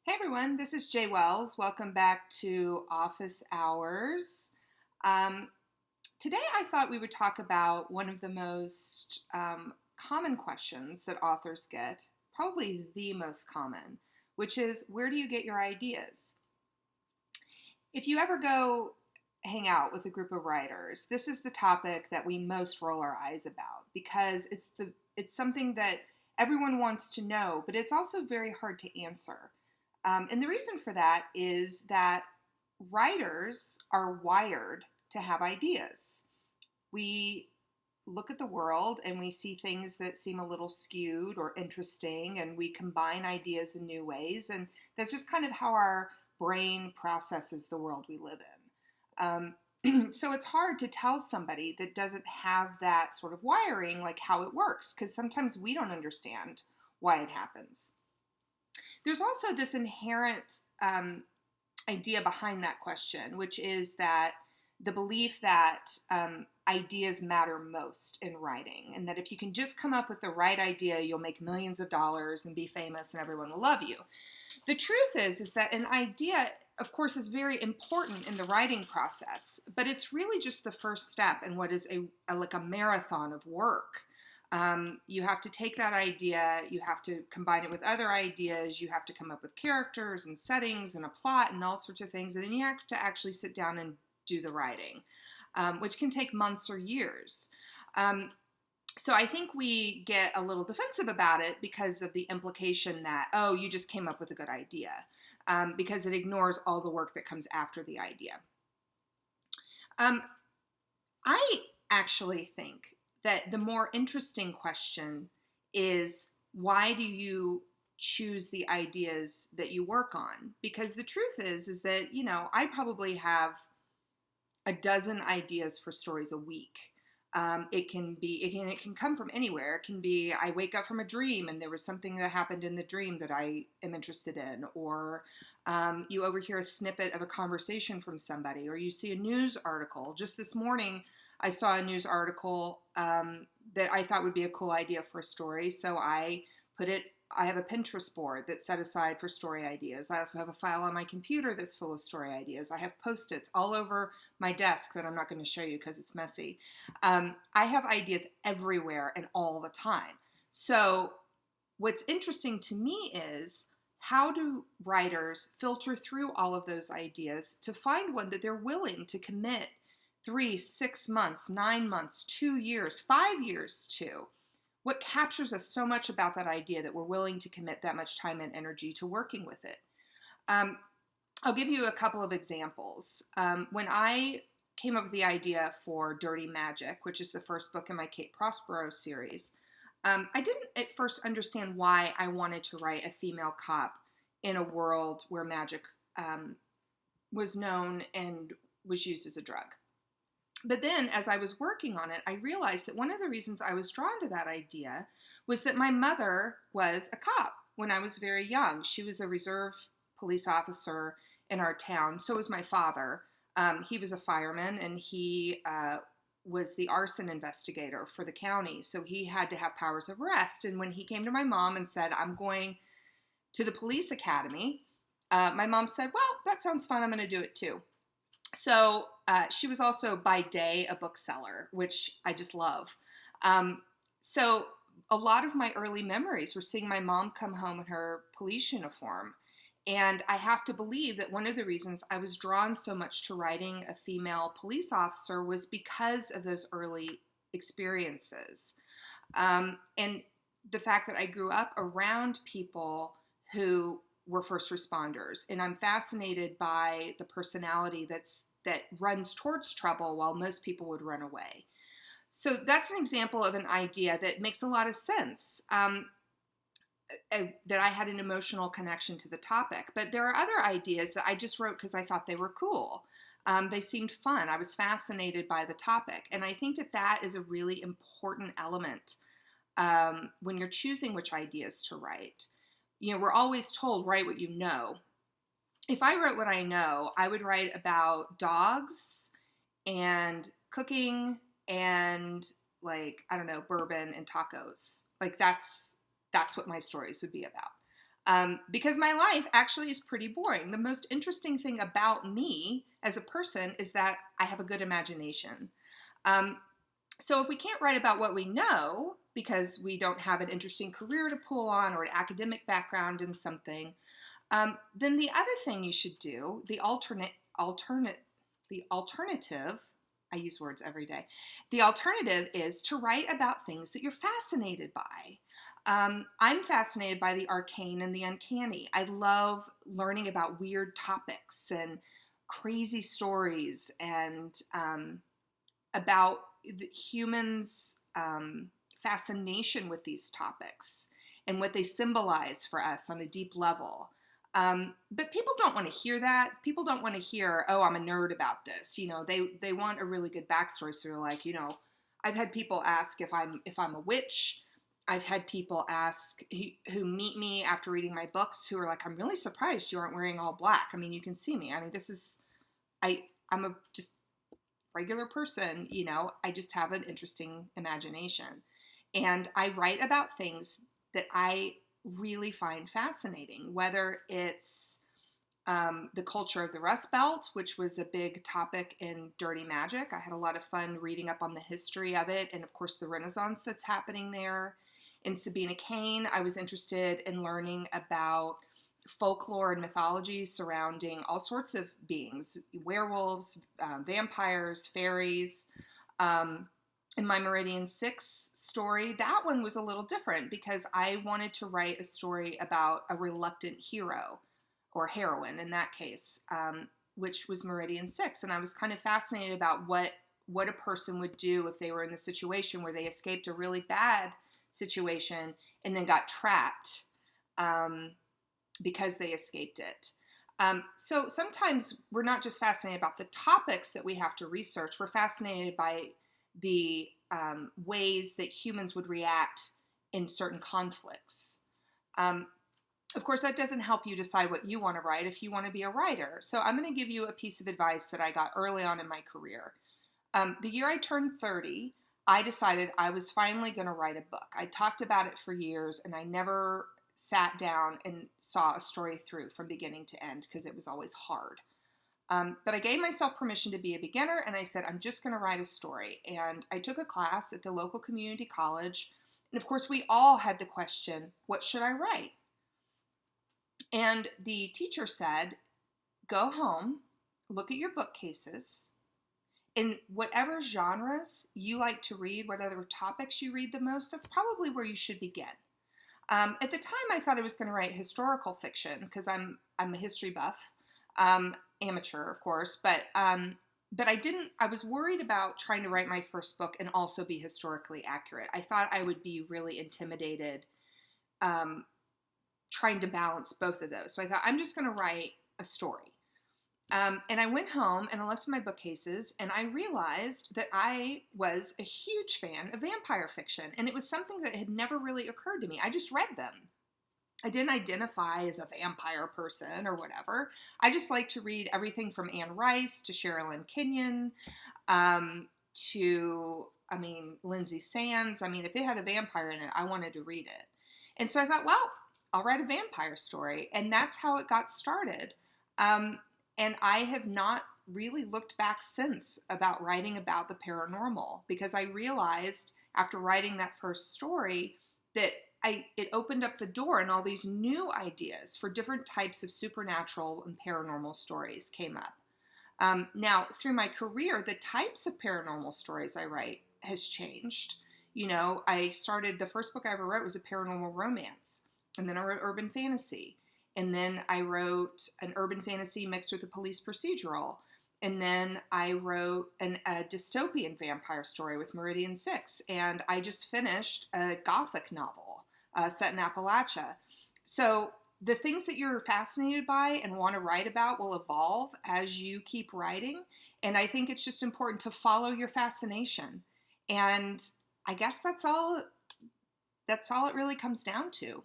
Hey everyone, this is Jaye Wells. Welcome back to Office Hours. Um, Today I thought we would talk about one of the most common questions that authors get, probably the most common, which is where do you get your ideas? If you ever go hang out with a group of writers, this is the topic that we most roll our eyes about because it's something that everyone wants to know, but it's also very hard to answer. And the reason for that is that writers are wired to have ideas. We look at the world and we see things that seem a little skewed or interesting, and we combine ideas in new ways. And that's just kind of how our brain processes the world we live in. So it's hard to tell somebody that doesn't have that sort of wiring, like how it works, because sometimes we don't understand why it happens. There's also this inherent idea behind that question, which is that the belief that ideas matter most in writing, and that if you can just come up with the right idea, you'll make millions of dollars and be famous and everyone will love you. The truth is that an idea, of course, is very important in the writing process, but it's really just the first step in what is like a marathon of work. You have to take that idea, you have to combine it with other ideas, you have to come up with characters and settings and a plot and all sorts of things, and then you have to actually sit down and do the writing, which can take months or years. So I think we get a little defensive about it because of the implication that, oh, you just came up with a good idea, because it ignores all the work that comes after the idea. I actually think that the more interesting question is, why do you choose the ideas that you work on? Because the truth is that, I probably have a dozen ideas for stories a week. It can come from anywhere. It can be, I wake up from a dream and there was something that happened in the dream that I am interested in, or you overhear a snippet of a conversation from somebody, or you see a news article. Just this morning, I saw a news article that I thought would be a cool idea for a story, so I have a Pinterest board that's set aside for story ideas. I also have a file on my computer that's full of story ideas. I have Post-its all over my desk that I'm not going to show you because it's messy. I have ideas everywhere and all the time. So what's interesting to me is, how do writers filter through all of those ideas to find one that they're willing to commit 3, 6 months, 9 months, 2 years, 5 years to? What captures us so much about that idea that we're willing to commit that much time and energy to working with it? I'll give you a couple of examples. When I came up with the idea for Dirty Magic, which is the first book in my Kate Prospero series, I didn't at first understand why I wanted to write a female cop in a world where magic was known and was used as a drug. But then, as I was working on it, I realized that one of the reasons I was drawn to that idea was that my mother was a cop when I was very young. She was a reserve police officer in our town. So was my father. He was a fireman, and he was the arson investigator for the county. So he had to have powers of arrest. And when he came to my mom and said, I'm going to the police academy, my mom said, well, that sounds fun. I'm going to do it too. So she was also by day a bookseller, which I just love. So a lot of my early memories were seeing my mom come home in her police uniform. And I have to believe that one of the reasons I was drawn so much to writing a female police officer was because of those early experiences. And the fact that I grew up around people who were first responders, and I'm fascinated by the personality that runs towards trouble while most people would run away. So that's an example of an idea that makes a lot of sense, that I had an emotional connection to the topic. But there are other ideas that I just wrote because I thought they were cool. They seemed fun. I was fascinated by the topic. And I think that is a really important element when you're choosing which ideas to write. We're always told, write what you know. If I wrote what I know, I would write about dogs and cooking and, like, I don't know, bourbon and tacos. Like that's what my stories would be about. because my life actually is pretty boring. The most interesting thing about me as a person is that I have a good imagination. Um, so if we can't write about what we know because we don't have an interesting career to pull on or an academic background in something, then the other thing you should do, the alternative, I use words every day. The alternative is to write about things that you're fascinated by. I'm fascinated by the arcane and the uncanny. I love learning about weird topics and crazy stories and about the humans' fascination with these topics and what they symbolize for us on a deep level. But people don't want to hear that. People don't want to hear, oh, I'm a nerd about this. They want a really good backstory. So they're like, I've had people ask if I'm a witch. I've had people ask who meet me after reading my books who are like, I'm really surprised you aren't wearing all black. I mean, you can see me. I mean, I'm a just regular person. I just have an interesting imagination. And I write about things that I really find fascinating, whether it's the culture of the Rust Belt, which was a big topic in Dirty Magic. I had a lot of fun reading up on the history of it and, of course, the Renaissance that's happening there. In Sabina Cain, I was interested in learning about folklore and mythology surrounding all sorts of beings, werewolves, vampires, fairies. In my Meridian 6 story, that one was a little different because I wanted to write a story about a reluctant hero or heroine in that case, which was Meridian 6. And I was kind of fascinated about what a person would do if they were in the situation where they escaped a really bad situation and then got trapped because they escaped it. So sometimes we're not just fascinated about the topics that we have to research, we're fascinated by the ways that humans would react in certain conflicts. Of course, that doesn't help you decide what you want to write if you want to be a writer. So I'm going to give you a piece of advice that I got early on in my career. The year I turned 30, I decided I was finally going to write a book. I talked about it for years, and I never sat down and saw a story through from beginning to end because it was always hard. But I gave myself permission to be a beginner, and I said, I'm just going to write a story. And I took a class at the local community college. And of course, we all had the question, what should I write? And the teacher said, go home, look at your bookcases, in whatever genres you like to read, whatever topics you read the most, that's probably where you should begin. At the time, I thought I was going to write historical fiction because I'm a history buff, amateur, of course, but I didn't. I was worried about trying to write my first book and also be historically accurate. I thought I would be really intimidated trying to balance both of those. So I thought I'm just going to write a story. And I went home and I looked at my bookcases and I realized that I was a huge fan of vampire fiction. And it was something that had never really occurred to me. I just read them. I didn't identify as a vampire person or whatever. I just like to read everything from Anne Rice to Sherilyn Kenyon to, Lindsay Sands. If it had a vampire in it, I wanted to read it. And so I thought, well, I'll write a vampire story. And that's how it got started. And I have not really looked back since about writing about the paranormal because I realized after writing that first story that it opened up the door and all these new ideas for different types of supernatural and paranormal stories came up. Now, through my career, the types of paranormal stories I write has changed. The first book I ever wrote was a paranormal romance, and then I wrote urban fantasy. And then I wrote an urban fantasy mixed with a police procedural. And then I wrote a dystopian vampire story with Meridian 6. And I just finished a gothic novel set in Appalachia. So the things that you're fascinated by and want to write about will evolve as you keep writing. And I think it's just important to follow your fascination. And I guess that's all it really comes down to.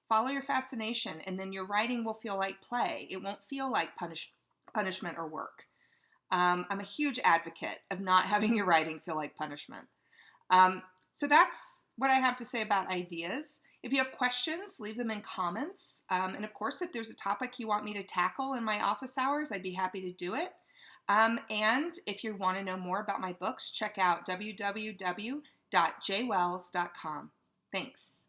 Follow your fascination, and then your writing will feel like play. It won't feel like punishment or work. I'm a huge advocate of not having your writing feel like punishment. So that's what I have to say about ideas. If you have questions, leave them in comments. And of course, if there's a topic you want me to tackle in my office hours, I'd be happy to do it. And if you want to know more about my books, check out www.jaywells.com. Thanks.